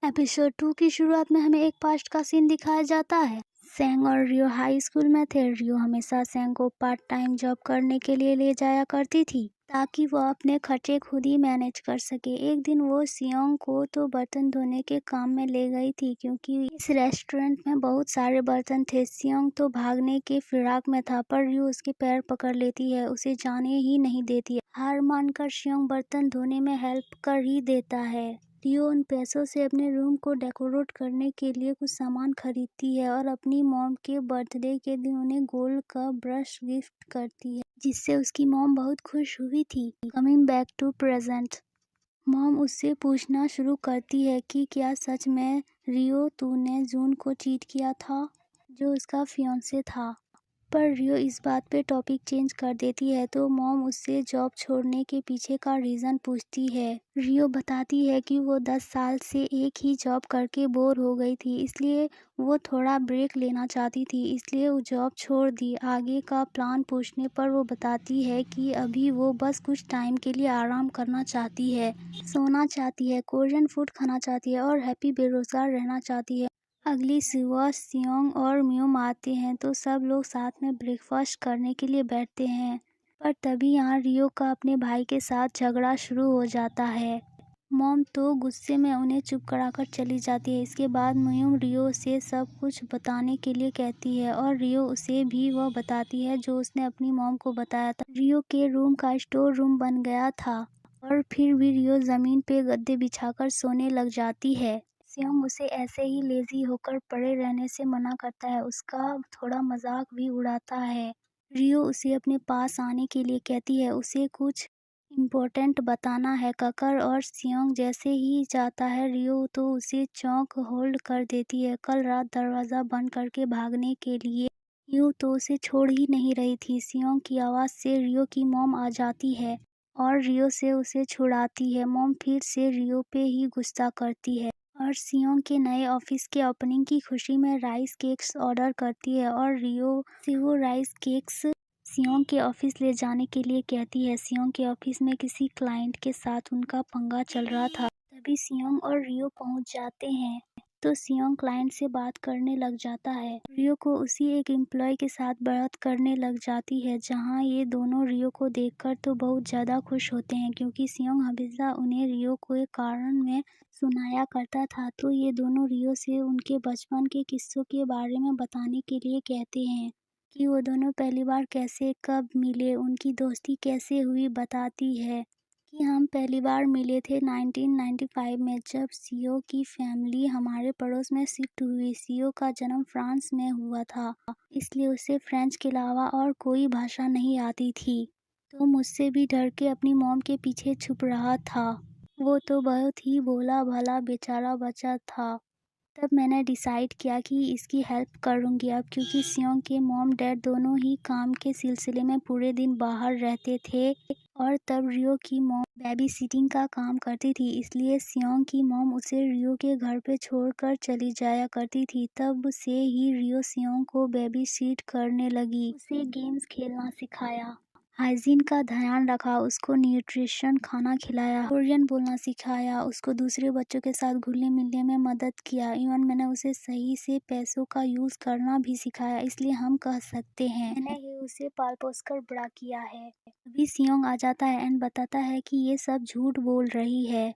Episode 2 की शुरुआत में हमें एक पास्ट का सीन दिखाया जाता है। सेंग और रियो हाई स्कूल में थे। रियो हमेशा सेंग को पार्ट टाइम जॉब करने के लिए ले जाया करती थी ताकि वो अपने खर्चे खुद ही मैनेज कर सके। एक दिन वो सियोंग को तो बर्तन धोने के काम में ले गई थी क्योंकि इस रेस्टोरेंट में बहुत सारे बर्तन थे। सियोंग तो भागने के फिराक में था पर रियो उसके पैर पकड़ लेती है, उसे जाने ही नहीं देती है। हार मानकर सियोंग बर्तन धोने में हेल्प कर ही देता है। रियो उन पैसों से अपने रूम को डेकोरेट करने के लिए कुछ सामान खरीदती है और अपनी मॉम के बर्थडे के दिन उन्हें गोल्ड का ब्रश गिफ्ट करती है, जिससे उसकी मॉम बहुत खुश हुई थी। Coming back to present, mom उससे पूछना शुरू करती है कि क्या सच में रियो तूने जून को चीट किया था, जो उसका फियांसे था। पर रियो इस बात पे टॉपिक चेंज कर देती है तो मॉम उससे जॉब छोड़ने के पीछे का रीज़न पूछती है। रियो बताती है कि वो 10 साल से एक ही जॉब करके बोर हो गई थी, इसलिए वो थोड़ा ब्रेक लेना चाहती थी, इसलिए वो जॉब छोड़ दी। आगे का प्लान पूछने पर वो बताती है कि अभी वो बस कुछ टाइम के लिए आराम करना चाहती है, सोना चाहती है, कोरियन फूड खाना चाहती है और हैप्पी बेरोजगार रहना चाहती है। अगली सुबह सियोंग और म्यूम आते हैं तो सब लोग साथ में ब्रेकफास्ट करने के लिए बैठते हैं। पर तभी यहाँ रियो का अपने भाई के साथ झगड़ा शुरू हो जाता है। मॉम तो गुस्से में उन्हें चुप कराकर चली जाती है। इसके बाद म्यूम रियो से सब कुछ बताने के लिए कहती है और रियो उसे भी वह बताती है जो उसने अपनी मॉम को बताया था। रियो के रूम का स्टोर रूम बन गया था और फिर भी रियो जमीन पे गद्दे बिछाकर सोने लग जाती है। सियोंग उसे ऐसे ही लेजी होकर पड़े रहने से मना करता है, उसका थोड़ा मजाक भी उड़ाता है। रियो उसे अपने पास आने के लिए कहती है, उसे कुछ इम्पोर्टेंट बताना है। ककर और सियोंग जैसे ही जाता है रियो तो उसे चौंक होल्ड कर देती है। कल रात दरवाज़ा बंद करके भागने के लिए यूं तो उसे छोड़ ही नहीं रही थी। सियोंग की आवाज़ से रियो की मॉम आ जाती है और रियो से उसे छुड़ाती है। मॉम फिर से रियो पे ही गुस्सा करती है और सियोंग के नए ऑफिस के ओपनिंग की खुशी में राइस केक्स ऑर्डर करती है और रियो से वो राइस केक्स सियोंग के ऑफिस ले जाने के लिए कहती है। सियोंग के ऑफिस में किसी क्लाइंट के साथ उनका पंगा चल रहा था, तभी सियोंग और रियो पहुंच जाते हैं तो सियोंग क्लाइंट से बात करने लग जाता है। रियो को उसी एक एम्प्लॉय के साथ बात करने लग जाती है, जहां ये दोनों रियो को देखकर तो बहुत ज़्यादा खुश होते हैं क्योंकि सियोंग हमेशा उन्हें रियो को एक कारण में सुनाया करता था। तो ये दोनों रियो से उनके बचपन के किस्सों के बारे में बताने के लिए कहते हैं कि वो दोनों पहली बार कैसे कब मिले, उनकी दोस्ती कैसे हुई। बताती है कि हम पहली बार मिले थे 1995 में, जब सीओ की फैमिली हमारे पड़ोस में शिफ्ट हुई। सीओ का जन्म फ्रांस में हुआ था, इसलिए उसे फ्रेंच के अलावा और कोई भाषा नहीं आती थी, तो मुझसे भी डर के अपनी मॉम के पीछे छुप रहा था। वो तो बहुत ही भोला भाला बेचारा बच्चा था। तब मैंने डिसाइड किया कि इसकी हेल्प करूंगी अब, क्योंकि सियोंग के मॉम डैड दोनों ही काम के सिलसिले में पूरे दिन बाहर रहते थे और तब रियो की मॉम बेबी सिटिंग का काम करती थी, इसलिए सियोंग की मॉम उसे रियो के घर पे छोड़कर चली जाया करती थी। तब से ही रियो सियोंग को बेबी सिट करने लगी, उसे गेम्स खेलना सिखाया, हाइजीन का ध्यान रखा, उसको न्यूट्रिशन खाना खिलाया, कोरियन बोलना सिखाया, उसको दूसरे बच्चों के साथ घुलने मिलने में मदद किया। इवन मैंने उसे सही से पैसों का यूज़ करना भी सिखाया, इसलिए हम कह सकते हैं मैंने ही उसे पाल पोस कर बड़ा किया है। अभी सियोंग आ जाता है एंड बताता है कि ये सब झूठ बोल रही है,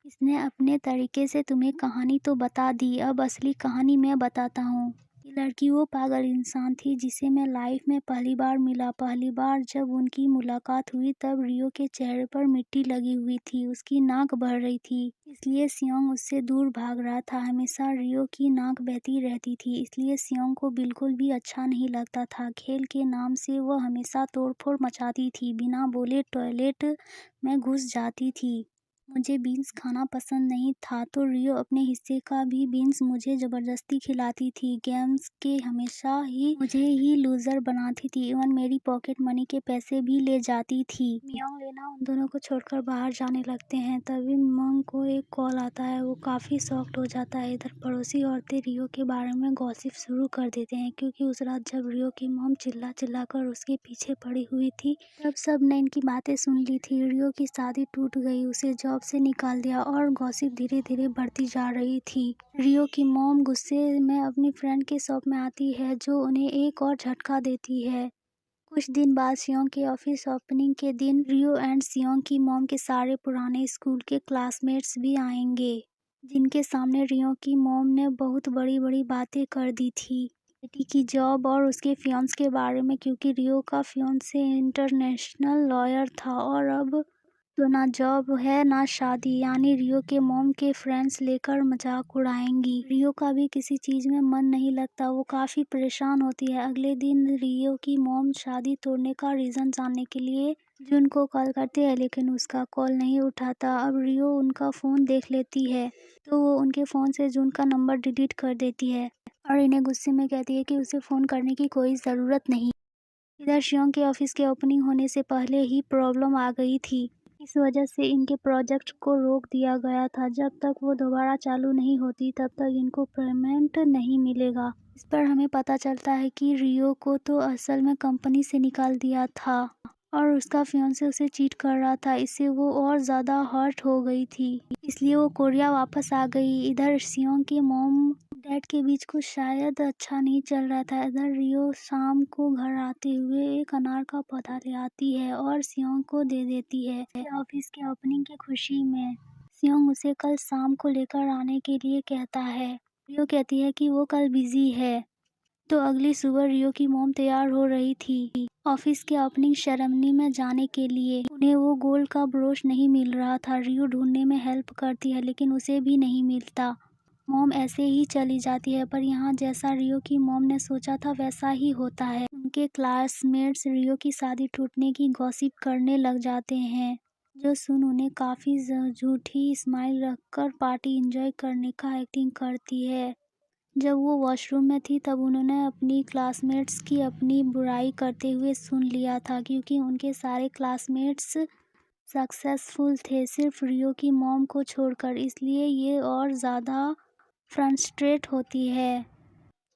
इसने अपने तरीके से तुम्हें कहानी तो बता दी, अब असली कहानी मैं बताता हूँ। ये लड़की वो पागल इंसान थी जिसे मैं लाइफ में पहली बार मिला। पहली बार जब उनकी मुलाकात हुई तब रियो के चेहरे पर मिट्टी लगी हुई थी, उसकी नाक बह रही थी, इसलिए सियोंग उससे दूर भाग रहा था। हमेशा रियो की नाक बहती रहती थी, इसलिए सियोंग को बिल्कुल भी अच्छा नहीं लगता था। खेल के नाम से वह हमेशा तोड़फोड़ मचाती थी, बिना बोले टॉयलेट में घुस जाती थी। मुझे बीन्स खाना पसंद नहीं था तो रियो अपने हिस्से का भी बीन्स मुझे ज़बरदस्ती खिलाती थी। गेम्स के हमेशा ही मुझे ही लूज़र बनाती थी, इवन मेरी पॉकेट मनी के पैसे भी ले जाती थी। मियोंग लेना उन दोनों को छोड़कर बाहर जाने लगते हैं, तभी मियोंग को एक कॉल आता है, वो काफ़ी शॉक्ड हो जाता है। इधर पड़ोसी औरतें रियो के बारे में गॉसिप शुरू कर देते हैं क्योंकि उस रात जब रियो की मॉम चिल्ला चिल्ला कर उसके पीछे पड़ी हुई थी तब सब ने इनकी बातें सुन ली थी। रियो की शादी टूट गई, उसे जॉब से निकाल दिया और गॉसिप धीरे धीरे बढ़ती जा रही थी। रियो की मॉम गुस्से में अपनी फ्रेंड के शॉप में आती है जो उन्हें एक और झटका देती है। कुछ दिन बाद सियोंग के ऑफिस ओपनिंग के दिन रियो एंड सियोंग की मॉम के सारे पुराने स्कूल के क्लासमेट्स भी आएंगे, जिनके सामने रियो की मॉम ने बहुत बड़ी बड़ी बातें कर दी थी बेटी की जॉब और उसके फियांस के बारे में, क्योंकि रियो का फियांसे इंटरनेशनल लॉयर था और अब तो ना जॉब है ना शादी, यानी रियो के मॉम के फ्रेंड्स लेकर मजाक उड़ाएंगी। रियो का भी किसी चीज में मन नहीं लगता, वो काफी परेशान होती है। अगले दिन रियो की मॉम शादी तोड़ने का रीजन जानने के लिए जुन को कॉल करते हैं, लेकिन उसका कॉल नहीं उठाता। अब रियो उनका फोन देख लेती है तो वो उनके फोन से जुन का नंबर डिलीट कर देती है और इन्हें गुस्से में कहती है कि उसे फोन करने की कोई जरूरत नहीं। इधर शियोंग के ऑफिस के ओपनिंग होने से पहले ही प्रॉब्लम आ गई थी। इस वजह से इनके प्रोजेक्ट को रोक दिया गया था। जब तक वो दोबारा चालू नहीं होती तब तक इनको पेमेंट नहीं मिलेगा। इस पर हमें पता चलता है कि रियो को तो असल में कंपनी से निकाल दिया था और उसका फियांसे उसे चीट कर रहा था। इससे वो और ज़्यादा हर्ट हो गई थी, इसलिए वो कोरिया वापस आ गई। इधर सियोंग के मॉम डैड के बीच कुछ शायद अच्छा नहीं चल रहा था। इधर रियो शाम को घर आते हुए एक अनार का पौधा ले आती है और सियोंग को दे देती है ऑफिस के ओपनिंग की खुशी में। सियोंग उसे कल शाम को लेकर आने के लिए कहता है। रियो कहती है कि वो कल बिजी है। तो अगली सुबह रियो की मॉम तैयार हो रही थी ऑफिस के ओपनिंग सेरेमनी में जाने के लिए। उन्हें वो गोल्ड का ब्रोच नहीं मिल रहा था। रियो ढूंढने में हेल्प करती है लेकिन उसे भी नहीं मिलता। मॉम ऐसे ही चली जाती है, पर यहाँ जैसा रियो की मॉम ने सोचा था वैसा ही होता है। उनके क्लासमेट्स रियो की शादी टूटने की गॉसिप करने लग जाते हैं, जो सुन उन्हें काफ़ी झूठी स्माइल रखकर पार्टी एंजॉय करने का एक्टिंग करती है। जब वो वॉशरूम में थी तब उन्होंने अपनी क्लासमेट्स की अपनी बुराई करते हुए सुन लिया था, क्योंकि उनके सारे क्लासमेट्स सक्सेसफुल थे सिर्फ रियो की मॉम को छोड़कर, इसलिए ये और ज़्यादा फ्रस्ट्रेट होती है।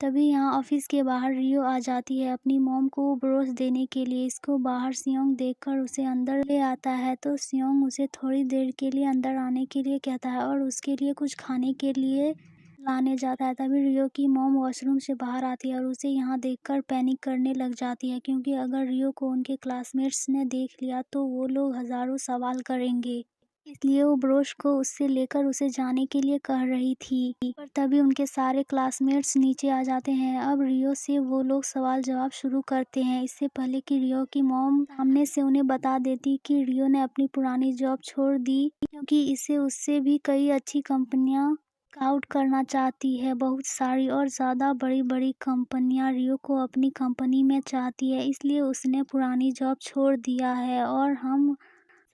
तभी यहाँ ऑफिस के बाहर रियो आ जाती है अपनी मॉम को ब्रोच देने के लिए। इसको बाहर सियोंग देखकर उसे अंदर ले आता है, तो सियोंग उसे थोड़ी देर के लिए अंदर आने के लिए कहता है और उसके लिए कुछ खाने के लिए लाने जाता है। तभी रियो की मॉम वॉशरूम से बाहर आती है और उसे यहाँ देखकर पैनिक करने लग जाती है, क्योंकि अगर रियो को उनके क्लासमेट्स ने देख लिया तो वो लोग हजारों सवाल करेंगे। इसलिए वो ब्रोच को उससे लेकर उसे जाने के लिए कह रही थी, पर तभी उनके सारे क्लासमेट्स नीचे आ जाते हैं। अब रियो से वो लोग सवाल जवाब शुरू करते हैं, इससे पहले कि रियो की मॉम सामने से उन्हें बता देती कि रियो ने अपनी पुरानी जॉब छोड़ दी, क्योंकि इसे उससे भी कई अच्छी कंपनियां आउट करना चाहती है। बहुत सारी और ज़्यादा बड़ी बड़ी कंपनियां रियो को अपनी कंपनी में चाहती है, इसलिए उसने पुरानी जॉब छोड़ दिया है और हम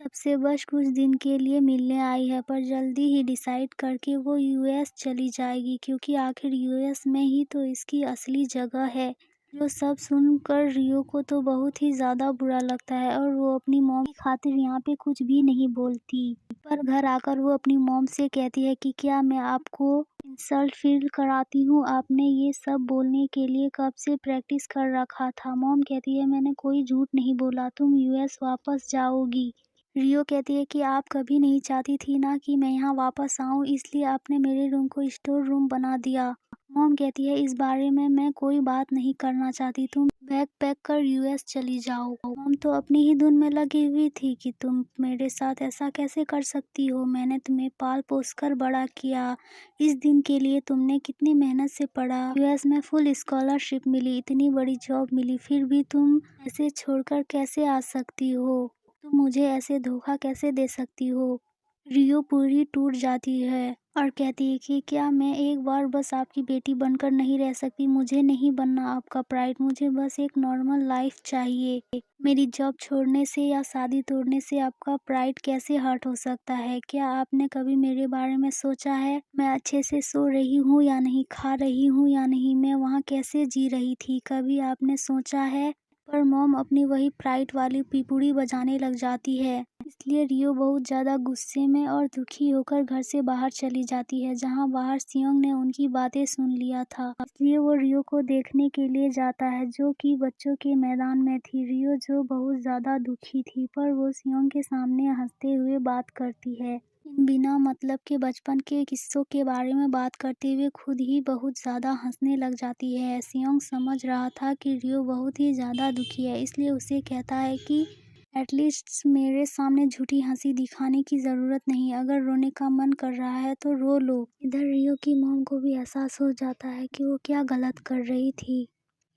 सबसे बस कुछ दिन के लिए मिलने आई है, पर जल्दी ही डिसाइड करके वो यूएस चली जाएगी, क्योंकि आखिर यूएस में ही तो इसकी असली जगह है। जो सब सुनकर रियो को तो बहुत ही ज़्यादा बुरा लगता है और वो अपनी मॉम की खातिर यहाँ पे कुछ भी नहीं बोलती। पर घर आकर वो अपनी मॉम से कहती है कि क्या मैं आपको इंसल्ट फील कराती हूँ, आपने ये सब बोलने के लिए कब से प्रैक्टिस कर रखा था। मॉम कहती है मैंने कोई झूठ नहीं बोला, तुम यूएस वापस जाओगी। रियो कहती है कि आप कभी नहीं चाहती थी ना कि मैं यहाँ वापस आऊँ, इसलिए आपने मेरे रूम को स्टोर रूम बना दिया। मॉम कहती है इस बारे में मैं कोई बात नहीं करना चाहती, तुम बैग पैक कर यूएस चली जाओ। मॉम तो अपनी ही धुन में लगी हुई थी कि तुम मेरे साथ ऐसा कैसे कर सकती हो, मैंने तुम्हें पाल पोस कर बड़ा किया, इस दिन के लिए तुमने कितनी मेहनत से पढ़ा, यूएस में फुल स्कॉलरशिप मिली, इतनी बड़ी जॉब मिली, फिर भी तुम ऐसे छोड़कर कैसे आ सकती हो, तुम मुझे ऐसे धोखा कैसे दे सकती हो। रियो पूरी टूट जाती है और कहती है कि क्या मैं एक बार बस आपकी बेटी बनकर नहीं रह सकती, मुझे नहीं बनना आपका प्राइड, मुझे बस एक नॉर्मल लाइफ चाहिए। मेरी जॉब छोड़ने से या शादी तोड़ने से आपका प्राइड कैसे हर्ट हो सकता है। क्या आपने कभी मेरे बारे में सोचा है, मैं अच्छे से सो रही हूँ या नहीं, खा रही हूँ या नहीं, मैं वहाँ कैसे जी रही थी, कभी आपने सोचा है। पर मॉम अपनी वही प्राइड वाली पिपुड़ी बजाने लग जाती है, इसलिए रियो बहुत ज़्यादा गुस्से में और दुखी होकर घर से बाहर चली जाती है, जहाँ बाहर सियोंग ने उनकी बातें सुन लिया था। इसलिए वो रियो को देखने के लिए जाता है, जो कि बच्चों के मैदान में थी। रियो जो बहुत ज़्यादा दुखी थी, पर वो सियोंग के सामने हंसते हुए बात करती है। इन बिना मतलब के बचपन के किस्सों के बारे में बात करते हुए खुद ही बहुत ज़्यादा हंसने लग जाती है। सियोंग समझ रहा था कि रियो बहुत ही ज़्यादा दुखी है, इसलिए उसे कहता है कि एटलीस्ट मेरे सामने झूठी हंसी दिखाने की ज़रूरत नहीं, अगर रोने का मन कर रहा है तो रो लो। इधर रियो की मॉम को भी एहसास हो जाता है कि वो क्या गलत कर रही थी,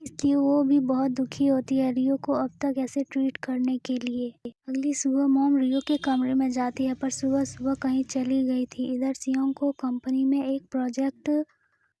इसलिए वो भी बहुत दुखी होती है रियो को अब तक ऐसे ट्रीट करने के लिए। अगली सुबह मॉम रियो के कमरे में जाती है, पर सुबह सुबह कहीं चली गई थी। इधर सियोंग को कंपनी में एक प्रोजेक्ट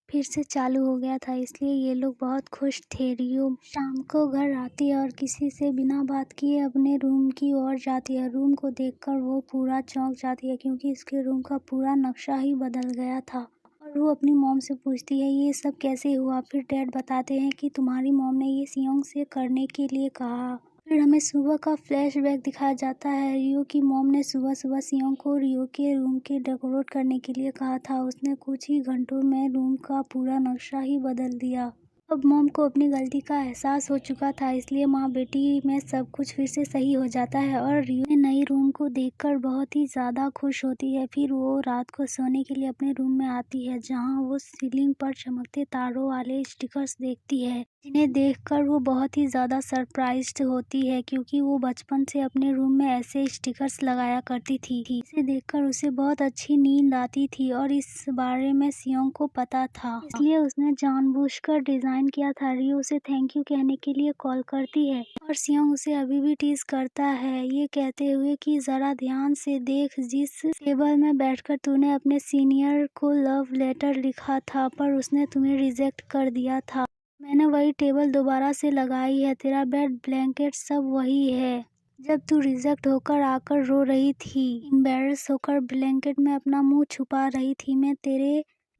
फिर से चालू हो गया था, इसलिए ये लोग बहुत खुश थे। रियो शाम को घर आती है और किसी से बिना बात किए अपने रूम की ओर जाती है। रूम को देखकर वो पूरा चौंक जाती है, क्योंकि उसके रूम का पूरा नक्शा ही बदल गया था। और वो अपनी मॉम से पूछती है ये सब कैसे हुआ। फिर डैड बताते हैं कि तुम्हारी मॉम ने ये सियोंग से करने के लिए कहा। फिर हमें सुबह का फ्लैशबैक दिखाया जाता है। रियो की मॉम ने सुबह सुबह सियोंग को रियो के रूम के डेकोरेट करने के लिए कहा था। उसने कुछ ही घंटों में रूम का पूरा नक्शा ही बदल दिया। अब मॉम को अपनी गलती का एहसास हो चुका था, इसलिए माँ बेटी में सब कुछ फिर से सही हो जाता है और रियो ने नई रूम को देखकर बहुत ही ज़्यादा खुश होती है। फिर वो रात को सोने के लिए अपने रूम में आती है, जहाँ वो सीलिंग पर चमकते तारों वाले स्टिकर्स देखती है, जिन्हें देखकर वो बहुत ही ज़्यादा सरप्राइज्ड होती है, क्योंकि वो बचपन से अपने रूम में ऐसे स्टिकर्स लगाया करती थी। इसे देखकर उसे बहुत अच्छी नींद आती थी और इस बारे में सियोंग को पता था, इसलिए उसने जानबूझकर डिज़ाइन किया था। रियो उसे थैंक यू कहने के लिए कॉल करती है और सियोंग उसे अभी भी टीज करता है, ये कहते हुए कि ज़रा ध्यान से देख, जिस टेबल में बैठकर तूने अपने सीनियर को लव लेटर लिखा था, पर उसने तुम्हें रिजेक्ट कर दिया था, मैंने वही टेबल दोबारा से लगाई है। तेरा बेड, ब्लैंकेट सब वही है। जब तू रिजेक्ट होकर आकर रो रही थी, एम्बेरस होकर ब्लैंकेट में अपना मुंह छुपा रही थी,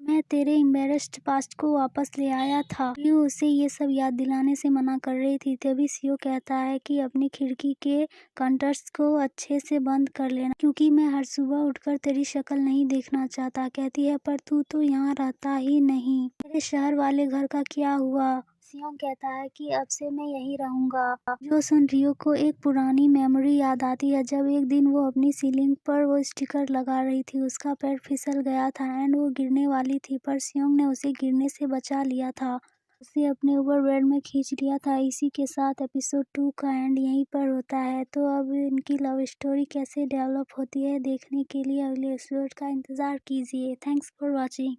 मैं तेरे एम्बेरस्ड पास्ट को वापस ले आया था। रियो उसे ये सब याद दिलाने से मना कर रही थी। तभी सियो कहता है कि अपनी खिड़की के कर्टन्स को अच्छे से बंद कर लेना, क्योंकि मैं हर सुबह उठकर तेरी शक्ल नहीं देखना चाहता। कहती है पर तू तो यहाँ रहता ही नहीं, तेरे शहर वाले घर का क्या हुआ। सियोंग कहता है कि अब से मैं यहीं रहूंगा। जो सुन रियो को एक पुरानी मेमोरी याद आती है, जब एक दिन वो अपनी सीलिंग पर वो स्टिकर लगा रही थी, उसका पैर फिसल गया था एंड वो गिरने वाली थी, पर सियोंग ने उसे गिरने से बचा लिया था, उसे अपने ऊपर बेड में खींच लिया था। इसी के साथ एपिसोड 2 का एंड यहीं पर होता है। तो अब इनकी लव स्टोरी कैसे डेवलप होती है देखने के लिए अगले एपिसोड का इंतज़ार कीजिए। Thanks for watching.